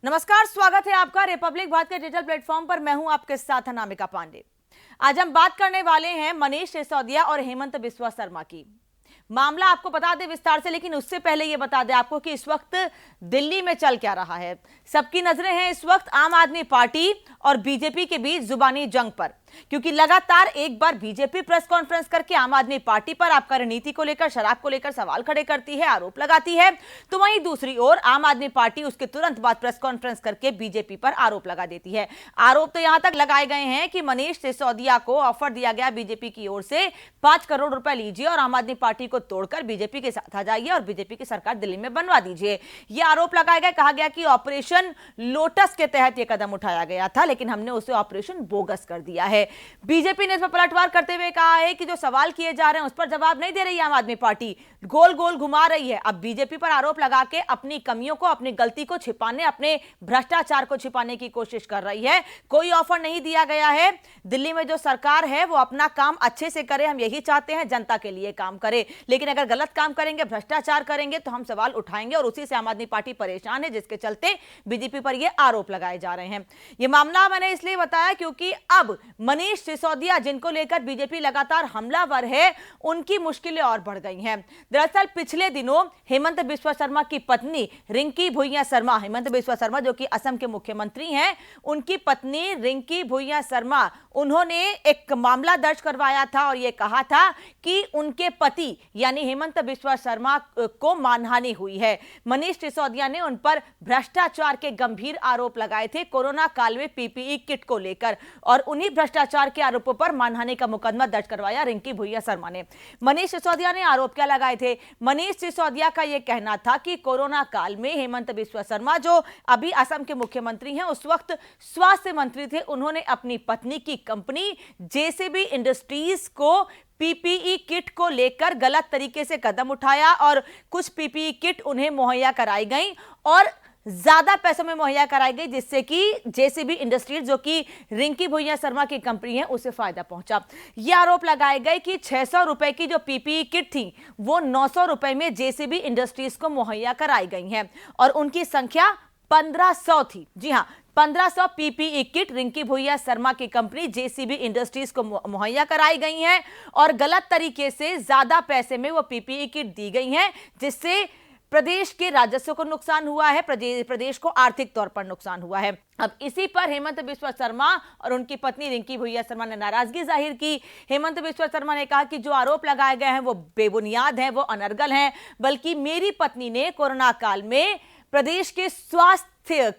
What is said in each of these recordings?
नमस्कार, स्वागत है आपका रिपब्लिक भारत के डिजिटल प्लेटफॉर्म पर। मैं हूं आपके साथ अनामिका पांडे। आज हम बात करने वाले हैं मनीष सिसोदिया और हेमंत बिस्वा शर्मा की। मामला आपको बता दें विस्तार से, लेकिन उससे पहले यह बता दें आपको कि इस वक्त दिल्ली में चल क्या रहा है। सबकी नजरें हैं इस वक्त आम आदमी पार्टी और बीजेपी के बीच जुबानी जंग पर, क्योंकि लगातार एक बार बीजेपी प्रेस कॉन्फ्रेंस करके आम आदमी पार्टी पर आबकारी नीति को लेकर, शराब को लेकर सवाल खड़े करती है, आरोप लगाती है, तो वहीं दूसरी ओर आम आदमी पार्टी उसके तुरंत बाद प्रेस कॉन्फ्रेंस करके बीजेपी पर आरोप लगा देती है। आरोप तो यहां तक लगाए गए हैं कि मनीष सिसोदिया को ऑफर दिया गया बीजेपी की ओर से 5 करोड़ रुपए लीजिए और आम आदमी पार्टी को तोड़कर बीजेपी के साथ आ जाइए और बीजेपी की सरकार दिल्ली में बनवा दीजिए। यह आरोप लगाया गया। कहा गया कि ऑपरेशन लोटस के तहत यह कदम उठाया गया था, लेकिन हमने उसे ऑपरेशन बोगस कर दिया है। बीजेपी ने इस पर पलटवार करते हुए कहा है कि जो सवाल किए जा रहे हैं उस पर जवाब नहीं दे रही है आम आदमी पार्टी, गोल गोल घुमा रही है। अब बीजेपी पर आरोप लगा के अपनी कमियों को, अपनी गलती को छिपाने, अपने भ्रष्टाचार को छिपाने की कोशिश कर रही है। कोई ऑफर नहीं दिया गया है। दिल्ली में जो सरकार है वो अपना काम अच्छे से करे, हम यही चाहते हैं, जनता के लिए काम करे। लेकिन अगर गलत काम करेंगे, भ्रष्टाचार करेंगे तो हम सवाल उठाएंगे और उसी से आम आदमी पार्टी परेशान है, जिसके चलते बीजेपी पर यह आरोप लगाए जा रहे हैं। यह मामला मैंने इसलिए बताया क्योंकि अब मनीष सिसोदिया, जिनको लेकर बीजेपी लगातार हमलावर है, उनकी मुश्किलें और बढ़ गई हैं। दरअसल पिछले दिनों हेमंत बिस्वा शर्मा की पत्नी रिंकी भुइयां शर्मा, हेमंत बिस्वा शर्मा जो कि असम के मुख्यमंत्री हैं, उनकी पत्नी रिंकी भुइयां शर्मा, उन्होंने एक मामला दर्ज करवाया था और यह कहा था कि उनके पति यानी हेमंत बिस्वा शर्मा को मानहानि हुई है। मनीष सिसोदिया ने उन पर भ्रष्टाचार के गंभीर आरोप लगाए थे कोरोना काल में पीपीई किट को लेकर, और उन्हीं भ्रष्टाचार के आरोपों पर मानहानि का मुकदमा दर्ज करवाया रिंकी भुइयां शर्मा ने। मनीष सिसोदिया ने आरोप क्या लगाए थे? मनीष सिसोदिया का यह कहना था कि कोरोना काल में हेमंत बिस्वा शर्मा, जो अभी असम के मुख्यमंत्री हैं, उस वक्त स्वास्थ्य मंत्री थे, उन्होंने अपनी पत्नी की कंपनी जेसीबी इंडस्ट्रीज को पीपीई किट को लेकर गलत तरीके से कदम उठाया और कुछ पीपीई किट उन्हें मुहैया कराई गई और ज्यादा पैसों में मुहैया कराई गई, जिससे कि जेसीबी इंडस्ट्रीज, जो कि रिंकी भुइयां शर्मा की कंपनी है, उसे फायदा पहुंचा। यह आरोप लगाए गए कि 600 रुपए की जो पीपीई किट थी वो 900 रुपए में जेसीबी इंडस्ट्रीज को मुहैया कराई गई हैं और उनकी संख्या 1500 थी। जी हां, 1500 पीपीई किट रिंकी भुइयां शर्मा की कंपनी जेसीबी इंडस्ट्रीज को मुहैया कराई गई हैं और गलत तरीके से ज्यादा पैसे में वो पीपीई किट दी गई हैं, जिससे प्रदेश के राजस्व को नुकसान हुआ है, प्रदेश को आर्थिक तौर पर नुकसान हुआ है। अब इसी पर हेमंत बिस्वा शर्मा और उनकी पत्नी रिंकी भुइयां शर्मा ने नाराजगी जाहिर की। हेमंत बिस्वा शर्मा ने कहा कि जो आरोप लगाए गए हैं वो बेबुनियाद हैं, वो अनर्गल हैं, बल्कि मेरी पत्नी ने कोरोना काल में प्रदेश के स्वास्थ्य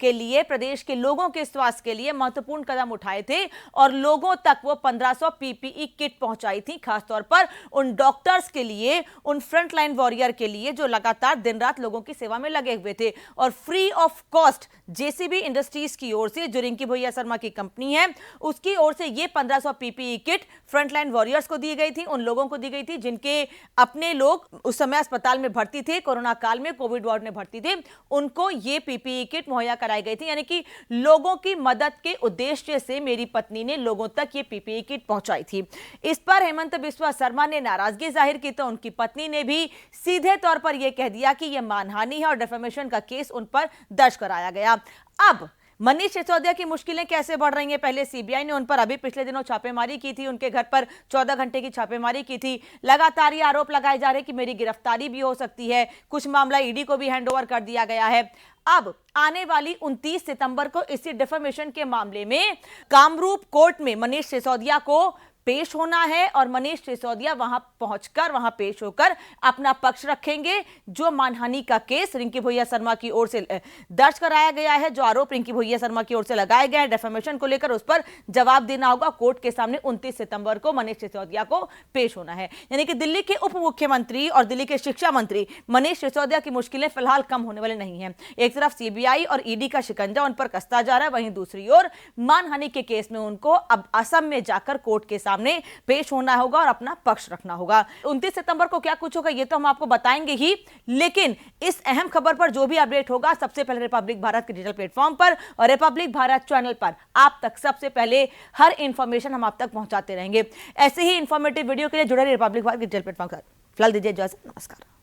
के लिए, प्रदेश के लोगों के स्वास्थ्य के लिए महत्वपूर्ण कदम उठाए थे और लोगों तक वो 1500 पीपीई किट पहुंचाई थी, खासतौर पर उन डॉक्टर्स के लिए, उन फ्रंटलाइन वॉरियर के लिए जो लगातार दिन रात लोगों की सेवा में लगे हुए थे। और free of cost JCB industries की ओर से, जो रिंकी भुइयां शर्मा की कंपनी है, उसकी ओर से ये 1500 पीपीई किट फ्रंटलाइन वॉरियर्स को दी गई थी, उन लोगों को दी गई थी जिनके अपने लोग उस समय अस्पताल में भर्ती थे, कोरोना काल में कोविड वार्ड में भर्ती थे, उनको ये पीपीई किट मुहैया कराई गई थी। यानी कि लोगों की मदद के उद्देश्य से मेरी पत्नी ने लोगों तक ये पीपीई किट पहुंचाई थी। इस पर हेमंत बिस्वा शर्मा ने नाराजगी जाहिर की तो उनकी पत्नी ने भी सीधे तौर पर यह कह दिया कि यह मानहानि है और डिफेमेशन का केस उन पर दर्ज कराया गया। अब मनीष सिसोदिया की मुश्किलें कैसे बढ़ रही हैं? पहले सीबीआई ने उन पर अभी पिछले दिनों छापेमारी की थी, उनके घर पर 14 घंटे की छापेमारी की थी। लगातार ये आरोप लगाए जा रहे हैं कि मेरी गिरफ्तारी भी हो सकती है, कुछ मामला ईडी को भी हैंडओवर कर दिया गया है। अब आने वाली 29 सितंबर को इसी डिफेमेशन के मामले में कामरूप कोर्ट में मनीष सिसोदिया को पेश होना है और मनीष सिसोदिया वहां पहुंचकर, वहां पेश होकर अपना पक्ष रखेंगे। जो मानहानि का केस रिंकी भुइयां शर्मा की ओर से दर्ज कराया गया है, जो आरोप रिंकी भुइयां शर्मा की ओर से लगाए गए हैं डिफेमेशन को लेकर, उस पर जवाब देना होगा कोर्ट के सामने। 29 सितंबर को मनीष सिसोदिया को पेश होना है। यानी कि दिल्ली के उप मुख्यमंत्री और दिल्ली के शिक्षा मंत्री मनीष सिसोदिया की मुश्किलें फिलहाल कम होने वाली नहीं है। एक तरफ सीबीआई और ईडी का शिकंजा उन पर कसता जा रहा है, वहीं दूसरी ओर मानहानि के केस में उनको अब असम में जाकर कोर्ट के सामने पेश होना होगा और अपना पक्ष रखना होगा। 29 सितंबर को क्या कुछ होगा ये तो हम आपको बताएंगे ही, लेकिन इस अहम खबर पर जो भी अपडेट होगा सबसे पहले रिपब्लिक भारत के डिजिटल प्लेटफॉर्म पर और रिपब्लिक भारत चैनल पर आप तक सबसे पहले हर इंफॉर्मेशन हम आप तक पहुंचाते रहेंगे। ऐसे ही इंफॉर्मेटिव वीडियो के लिए जुड़े रहिए रिपब्लिक भारत के डिजिटल प्लेटफॉर्म पर। फिलहाल दीजिए इजाजत, नमस्कार।